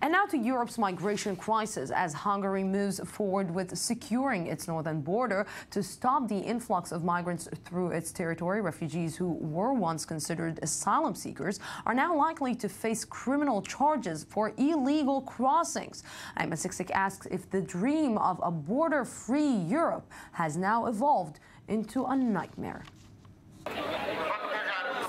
And now to Europe's migration crisis as Hungary moves forward with securing its northern border to stop the influx of migrants through its territory. Refugees who were once considered asylum seekers are now likely to face criminal charges for illegal crossings. Ayman Siksik asks if the dream of a border-free Europe has now evolved into a nightmare.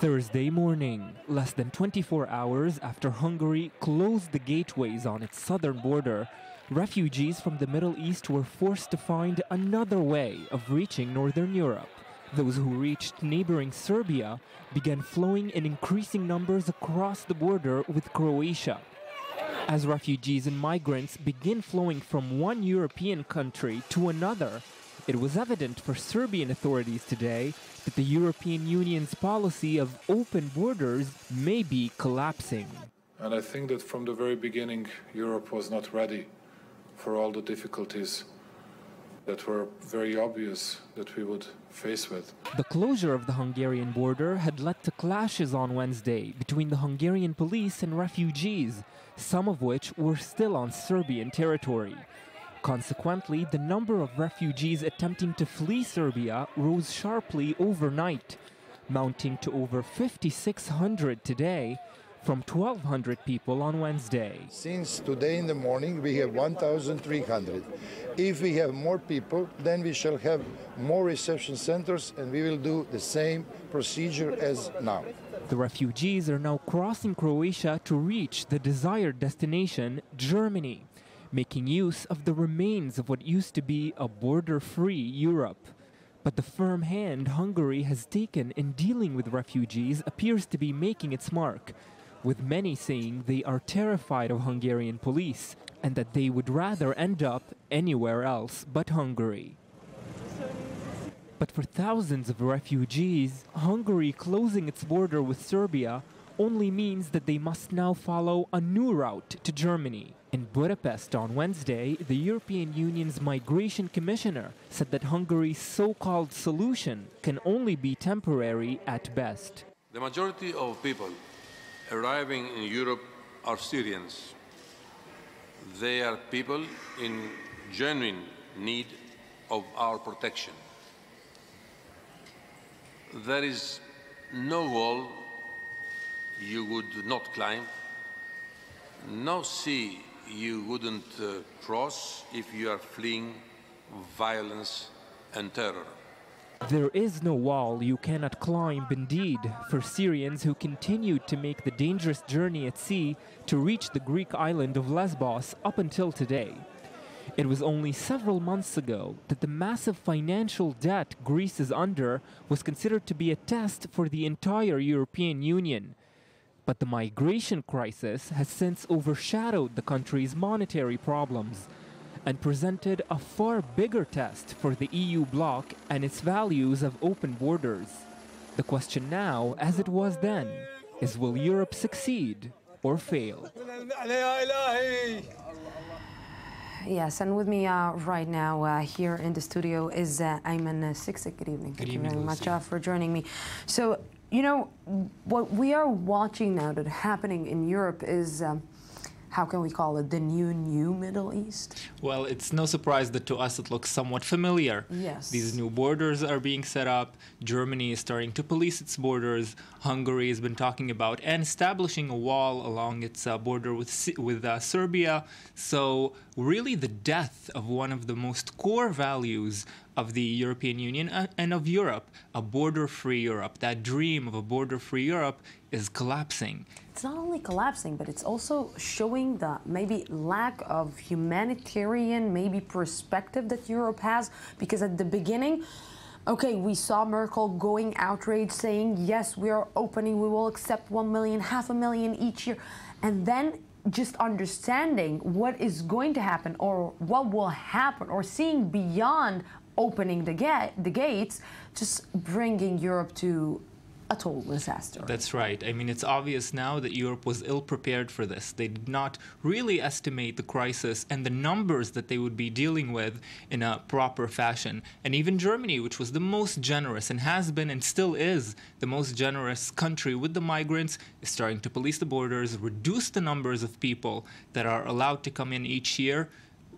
Thursday morning, less than 24 hours after Hungary closed the gateways on its southern border, refugees from the Middle East were forced to find another way of reaching northern Europe. Those who reached neighboring Serbia began flowing in increasing numbers across the border with Croatia. As refugees and migrants begin flowing from one European country to another, it was evident for Serbian authorities today that the European Union's policy of open borders may be collapsing. And I think that from the very beginning, Europe was not ready for all the difficulties that were very obvious that we would face with. The closure of the Hungarian border had led to clashes on Wednesday between the Hungarian police and refugees, some of which were still on Serbian territory. Consequently, the number of refugees attempting to flee Serbia rose sharply overnight, mounting to over 5,600 today, from 1,200 people on Wednesday. Since today in the morning, we have 1,300. If we have more people, then we shall have more reception centers, and we will do the same procedure as now. The refugees are now crossing Croatia to reach the desired destination, Germany, making use of the remains of what used to be a border-free Europe. But the firm hand Hungary has taken in dealing with refugees appears to be making its mark, with many saying they are terrified of Hungarian police and that they would rather end up anywhere else but Hungary. But for thousands of refugees, Hungary closing its border with Serbia only means that they must now follow a new route to Germany. In Budapest on Wednesday, the European Union's Migration Commissioner said that Hungary's so-called solution can only be temporary at best. The majority of people arriving in Europe are Syrians. They are people in genuine need of our protection. There is no wall you would not climb, no sea you wouldn't cross if you are fleeing violence and terror. There is no wall you cannot climb, indeed, for Syrians who continued to make the dangerous journey at sea to reach the Greek island of Lesbos up until today. It was only several months ago that the massive financial debt Greece is under was considered to be a test for the entire European Union. But the migration crisis has since overshadowed the country's monetary problems and presented a far bigger test for the EU bloc and its values of open borders. The question now, as it was then, is will Europe succeed or fail? Yes, and with me right now here in the studio is Ayman Siksik. Good evening. Thank you very much for joining me. So, you know, what we are watching now that happening in Europe is, how can we call it, the new Middle East? Well, it's no surprise that to us it looks somewhat familiar. Yes. These new borders are being set up. Germany is starting to police its borders. Hungary has been talking about and establishing a wall along its border with Serbia. So really the death of one of the most core values of the European Union and of Europe, a border-free Europe. That dream of a border-free Europe is collapsing. It's not only collapsing, but it's also showing the maybe lack of humanitarian maybe perspective that Europe has, because at the beginning, okay, we saw Merkel going outraged saying, yes, we are opening, we will accept 1 million, 500,000 each year. And then just understanding what is going to happen or what will happen or seeing beyond opening the gates, just bringing Europe to a total disaster. That's right. I mean, it's obvious now that Europe was ill-prepared for this. They did not really estimate the crisis and the numbers that they would be dealing with in a proper fashion. And even Germany, which was the most generous and has been and still is the most generous country with the migrants, is starting to police the borders, reduce the numbers of people that are allowed to come in each year.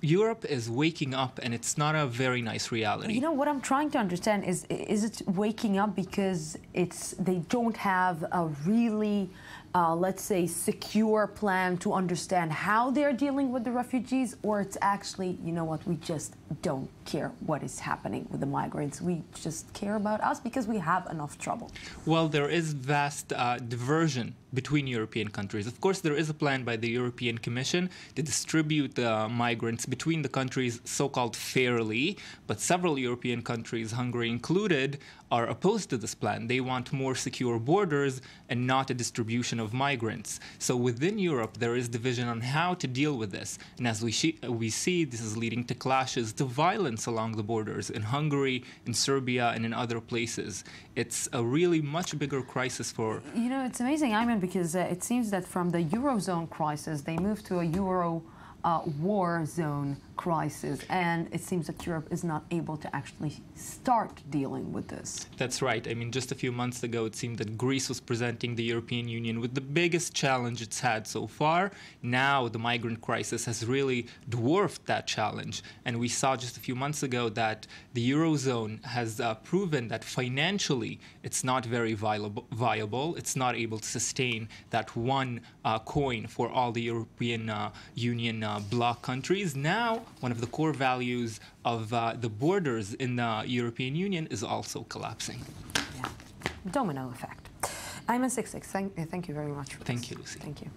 Europe is waking up, and it's not a very nice reality. You know, what I'm trying to understand is it waking up because they don't have a really, let's say, secure plan to understand how they're dealing with the refugees, or it's actually, you know what, we just don't care what is happening with the migrants. We just care about us because we have enough trouble. Well, there is vast diversion between European countries. Of course, there is a plan by the European Commission to distribute the migrants between the countries so-called fairly, but several European countries, Hungary included, are opposed to this plan. They want more secure borders and not a distribution of migrants. So within Europe, there is division on how to deal with this. And as we see, this is leading to clashes, to violence along the borders in Hungary, in Serbia, and in other places. It's a really much bigger crisis for... You know, it's amazing, Ayman, because it seems that from the Eurozone crisis, they moved to a Euro war zone crisis, and it seems that Europe is not able to actually start dealing with this. That's right. I mean, just a few months ago, it seemed that Greece was presenting the European Union with the biggest challenge it's had so far. Now, the migrant crisis has really dwarfed that challenge. And we saw just a few months ago that the Eurozone has proven that financially it's not very viable. It's not able to sustain that one coin for all the European Union bloc countries. Now, one of the core values of the borders in the European Union is also collapsing. Yeah. Domino effect. Ayman 66, thank you very much for Thank this. you, Lucy. Thank you.